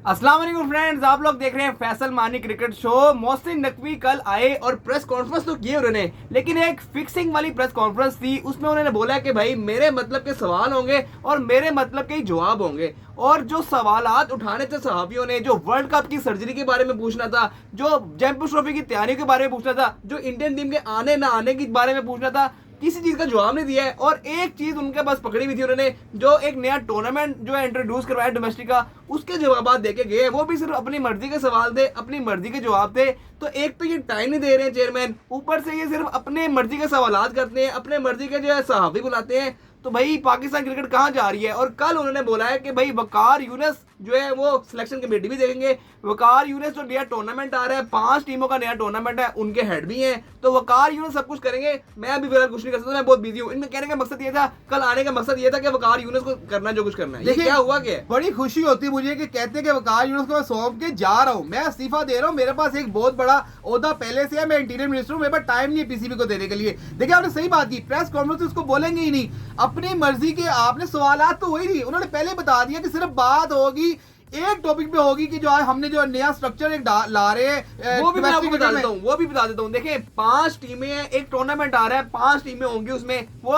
अस्सलाम वालेकुम फ्रेंड्स, आप लोग देख रहे हैं फैसल मानी क्रिकेट शो। मोहसिन नकवी कल आए और प्रेस कॉन्फ्रेंस तो किए उन्होंने, लेकिन एक फिक्सिंग वाली प्रेस कॉन्फ्रेंस थी। उसमें उन्होंने बोला कि भाई मेरे मतलब के सवाल होंगे और मेरे मतलब के ही जवाब होंगे। और जो सवालात उठाने थे सहाफियों ने, जो वर्ल्ड कप की सर्जरी के बारे में पूछना था, जो चैंपियंस ट्रॉफी की तैयारी के बारे में पूछना था, जो इंडियन टीम के आने ना आने के बारे में पूछना था, किसी चीज का जवाब नहीं दिया है। और एक चीज उनके पास पकड़ी हुई थी उन्होंने, जो एक नया टूर्नामेंट जो है इंट्रोड्यूस करवाया डोमेस्टिक का, उसके जवाब देके गए। वो भी सिर्फ अपनी मर्जी के सवाल थे, अपनी मर्जी के जवाब थे। तो एक तो ये टाइम नहीं दे रहे हैं चेयरमैन, ऊपर से ये सिर्फ अपने मर्जी के सवाल करते हैं, अपने मर्जी के जो है सहाफी बुलाते हैं। तो भाई पाकिस्तान क्रिकेट कहां जा रही है। और कल उन्होंने बोला है कि भाई वकार यूनुस जो है वो सिलेक्शन कमेटी भी देखेंगे। वकार यूनुस जो नया टूर्नामेंट आ रहा है, 5 टीमों का नया टूर्नामेंट है, उनके हेड भी हैं, तो वकार यूनुस सब कुछ करेंगे। मैं अभी फिलहाल कुछ नहीं कर सकता, मैं बहुत बिजी हूँ। इनका कहने का मकसद ये था, कल आने का मकसद ये था कि वकार यूनुस को करना जो कुछ करना है। देखिए क्या हुआ, क्या बड़ी खुशी होती है मुझे कि कहते हैं कि वकार यूनुस को मैं सौंप के जा रहा हूँ, मैं इस्तीफा दे रहा हूँ, मेरे पास एक बहुत बड़ा ओहदा पहले से है, मैं इंटीरियर मिनिस्टर हूँ, मेरे पास टाइम नहीं है पीसीबी को देने के लिए। देखिए आपने सही बात की, प्रेस कॉन्फ्रेंस उसको बोलेंगे ही नहीं, अपनी मर्जी के आपने सवालात तो वही नहीं, उन्होंने पहले बता दिया कि सिर्फ बात होगी एक टॉपिक पे होगी कि जो आज हमने जो नया स्ट्रक्चर एक ला रहे हैं, वो भी मैं आपको बता देता हूँ, वो भी बता देता हूँ। देखिए 5 टीमें हैं, एक टूर्नामेंट आ रहा है, 5 टीमें होंगी उसमें। वो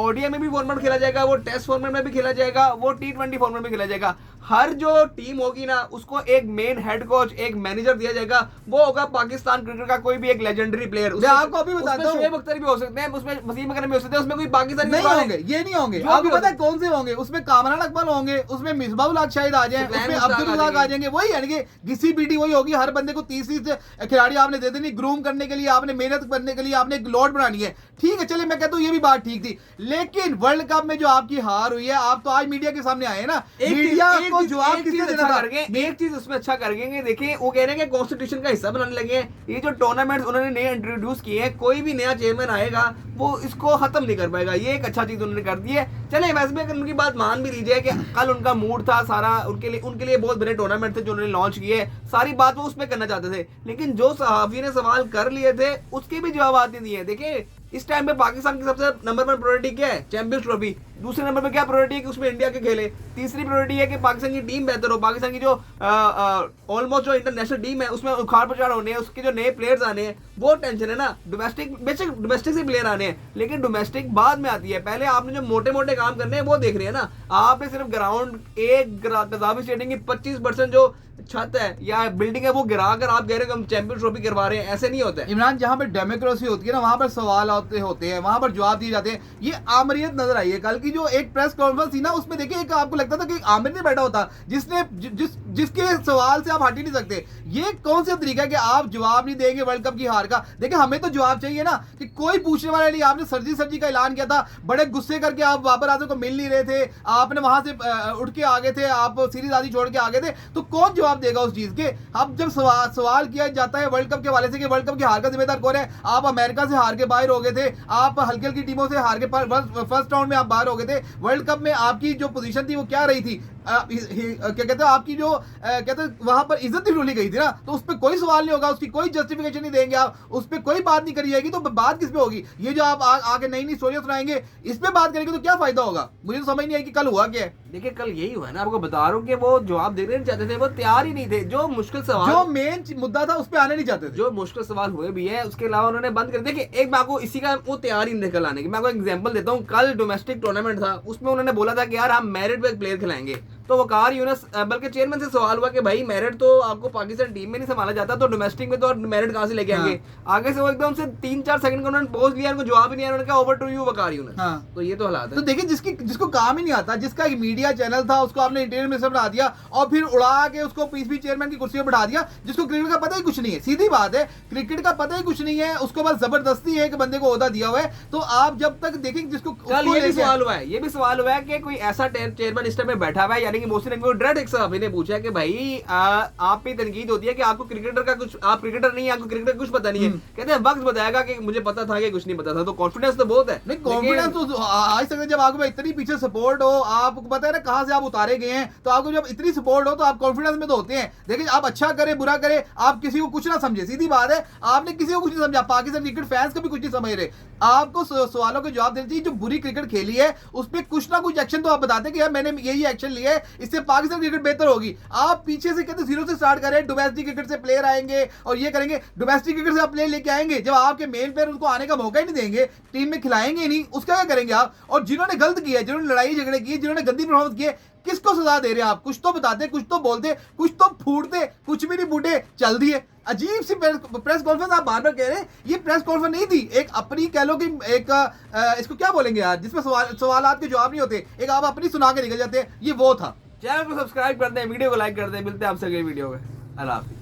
ओडीआई में भी फॉर्मेट खेला जाएगा, वो टेस्ट फॉर्मेट में भी खेला जाएगा, वो T20 फॉर्मेट में खेला जाएगा। हर जो टीम होगी ना, उसको एक मेन हेड कोच, एक मैनेजर दिया जाएगा। वो होगा पाकिस्तान क्रिकेट का कोई भी एक लेजेंडरी प्लेयर। मैं आपको अभी बताता हूँ, शुएब अख्तर भी हो सकते हैं, उसमें वसीम अकरम भी हो सकते हैं, उसमें कोई पाकिस्तानी नहीं होंगे, ये नहीं होंगे। आपको पता है कौन से होंगे? उसमें कामरान अकबर होंगे, उसमें मिसबाहुल हक शाहिद आ जाए, उसमें अब्दुल रज़ाक आ जाएंगे। वही यानी कि घिसी पीटी वही होगी। हर बंदे को 30 खिलाड़ी आपने दे देनी, ग्रूम करने के लिए आपने, मेहनत करने के लिए आपने एक लॉट बनानी है। ठीक है, चले मैं कहता हूँ ये भी बात ठीक थी, लेकिन वर्ल्ड कप में जो आपकी हार हुई है, आप तो आज मीडिया के सामने आए ना, मीडिया को जवाब किसने देना था? एक चीज उसमें अच्छा करेंगे। देखिए वो कह रहे हैं कि कॉन्स्टिट्यूशन का हिस्सा बनाने लगे हैं। ये जो टूर्नामेंट उन्होंने नए इंट्रोड्यूस किए हैं, कोई भी नया चेयरमैन आएगा वो इसको खत्म नहीं कर पाएगा। ये एक अच्छा चीज उन्होंने कर दी है। चले वैसे भी अगर उनकी बात मान भी लीजिए कि कल उनका मूड था सारा, उनके लिए बहुत बड़े टूर्नामेंट थे जो उन्होंने लॉन्च किए, सारी बात वो उसमें करना चाहते थे, लेकिन जो सहाफी ने सवाल कर लिए थे उसके भी जवाब नहीं दिए। देखिए इस टाइम पे पाकिस्तान की सबसे नंबर 1 प्रायोरिटी क्या है? Champions trophy. दूसरे नंबर पे क्या प्रायोरिटी है कि उसमें इंडिया के खेले। तीसरी प्रायोरिटी है कि पाकिस्तान की टीम बेहतर हो, पाकिस्तान की जो ऑलमोस्ट जो इंटरनेशनल टीम है उसमें उखाड़ पुखाड़ होने हैं, उसके जो नए प्लेयर्स आने हैं वो टेंशन है ना। डोमेस्टिक बेशक डोमेस्टिक से प्लेयर आने हैं, लेकिन डोमेस्टिक बाद में आती है। पहले आपने जो मोटे मोटे काम करने हैं वो देख रहे हैं ना। आपने सिर्फ ग्राउंड एक कजाफी स्टेडियम की 25% जो छत है या बिल्डिंग है वो गिरा कर आप कह रहे हो हम चैंपियंस ट्रॉफी करवा रहे हैं, ऐसे नहीं होता है। इमरान, जहां पर डेमोक्रेसी होती है ना, वहां पर सवाल होते हैं, वहां पर जवाब दिए जाते हैं। ये आमरीत नजर आई है कल की जो एक प्रेस कॉन्फ्रेंस थी ना, उसमें देखिए एक आपको लगता था कि आमिर नहीं बैठा होता जिसने जिसके सवाल से आप हट ही नहीं सकते। ये कौन सा तरीका है कि आप जवाब नहीं देंगे वर्ल्ड कप की हार का? देखिए हमें तो जवाब चाहिए ना, कि कोई पूछने वाला नहीं। आपने सर्जी का ऐलान किया था, बड़े गुस्से करके आप बाबर आजम को मिल नहीं रहे थे, आपने वहां से उठ के आ गए थे, आप सीरीज आदि छोड़ के आ गए थे, तो कौन जवाब देगा उस चीज के? अब जब सवाल किया जाता है वर्ल्ड कप के हवाले से कि वर्ल्ड कप की हार का जिम्मेदार कौन है, आप अमेरिका से हार के बाहर हो गए थे, आप हल्की हल्की टीमों से हार के फर्स्ट राउंड में आप बाहर हो गए थे। वर्ल्ड कप में आपकी जो पोजीशन थी वो क्या रही थी? क्या कहते हैं, आपकी जो कहते हैं वहां पर इज्जत ही डोली गई थी ना, तो उस पर कोई सवाल नहीं होगा, उसकी कोई जस्टिफिकेशन नहीं देंगे आप, उस पर कोई बात नहीं करी जाएगी, तो बात किस पे होगी? ये जो आप आगे नई नई स्टोरी सुनाएंगे, इस पे बात करेंगे तो क्या फायदा होगा? मुझे तो समझ नहीं आई कि कल हुआ क्या है। देखिए कल यही हुआ ना, आपको बता रहा हूँ कि वो जवाब देने नहीं चाहते थे, वो तैयार ही नहीं थे। जो मुश्किल सवाल, जो मेन मुद्दा था उस पर आने नहीं चाहते थे, जो मुश्किल सवाल हुए भी है उसके अलावा उन्होंने बंद कर। देखिए एक मैं आपको इसी का वो तैयार ही नहीं निकल आने की, मैं आपको एग्जांपल देता हूँ। कल डोमेस्टिक टूर्नामेंट था, उसमें उन्होंने बोला था कि यार हम मेरिट पे एक प्लेयर खिलाएंगे। तो वकार यूनुस बल्कि चेयरमैन से सवाल हुआ कि भाई मेरिट तो आपको पाकिस्तान टीम में नहीं संभाला जाता, तो डोमेस्टिक में तो मेरिट कहां से लेके आएंगे? आगे से वो एकदम से 3-4 सेकंड का उन्होंने पॉज लिया, उनको जवाब ही नहीं आया, उन्होंने कहा ओवर टू यू वकार यूनुस। तो ये तो हालात है। तो देखिए जिसको काम ही नहीं आता, जिसका एक मीडिया चैनल था उसको आपने इंटीरियर मिनिस्टर बना दिया और फिर उड़ा के उसको पीसीबी चेयरमैन की कुर्सी पर बैठा दिया, जिसको क्रिकेट का पता ही कुछ नहीं है। सीधी बात है, क्रिकेट का पता ही कुछ नहीं है, उसको बस जबरदस्ती है कि बंदे को ओहदा दिया हुआ है। तो आप जब तक देखेंगे जिसको कल ये भी सवाल हुआ है कि कोई ऐसा चेयरमैन इस टाइम पे बैठा हुआ है, यानी कि मोहसिन नकवी को एक साहब ने पूछा कि भाई आप पे तनकीद होती है कि आपको क्रिकेटर का कुछ, आप क्रिकेटर नहीं है, आपको क्रिकेटर का कुछ पता नहीं है। कहते हैं वक्त बताएगा कि मुझे पता था कि कुछ नहीं पता था। तो कॉन्फिडेंस तो बहुत है। नहीं, कॉन्फिडेंस तो आज तक जब आपको इतनी पीछे सपोर्ट हो, आपको पता है ना कहां से आप उतारे गए हैं, तो आपको जब इतनी सपोर्ट हो तो आप कॉन्फिडेंस में तो होते हैं। देखिए आप अच्छा करे बुरा करे, आप किसी को कुछ ना समझे, सीधी बात है, आपने किसी को कुछ नहीं समझा, पाकिस्तान क्रिकेट फैंस को भी कुछ नहीं समझ रहे। आपको सवालों के जवाब देने चाहिए। जो बुरी क्रिकेट खेली है उस पर कुछ ना कुछ एक्शन तो आप बताते कि यार मैंने यही एक्शन लिया है, इससे पाकिस्तान क्रिकेट बेहतर होगी। आप पीछे से कहते जीरो से स्टार्ट करें, डोमेस्टिक क्रिकेट से प्लेयर आएंगे और ये करेंगे। डोमेस्टिक क्रिकेट से आप प्लेयर लेके आएंगे, जब आपके मेन प्लेयर उनको आने का मौका ही नहीं देंगे, टीम में खिलाएंगे ही नहीं, उसका क्या करेंगे आप? और जिन्होंने गलत किया, जिन्होंने लड़ाई झगड़े किए, जिन्होंने गंदी परफॉर्मेंस किए, किसको सजा दे रहे हैं आप? कुछ तो बताते, कुछ तो बोलते, कुछ तो फूटते, कुछ भी नहीं फूटे, चल दिए। अजीब सी प्रेस कॉन्फ्रेंस आप बार बार कह रहे हैं, ये प्रेस कॉन्फ्रेंस नहीं थी, एक अपनी कह लो कि एक इसको क्या बोलेंगे यार, जिसमें सवालात के जवाब नहीं होते, एक आप अपनी सुना के निकल जाते हैं, ये वो था। चैनल को सब्सक्राइब कर दें, वीडियो को लाइक कर दें। मिलते हैं आपसे अगली वीडियो में। अल्लाह हाफिज़।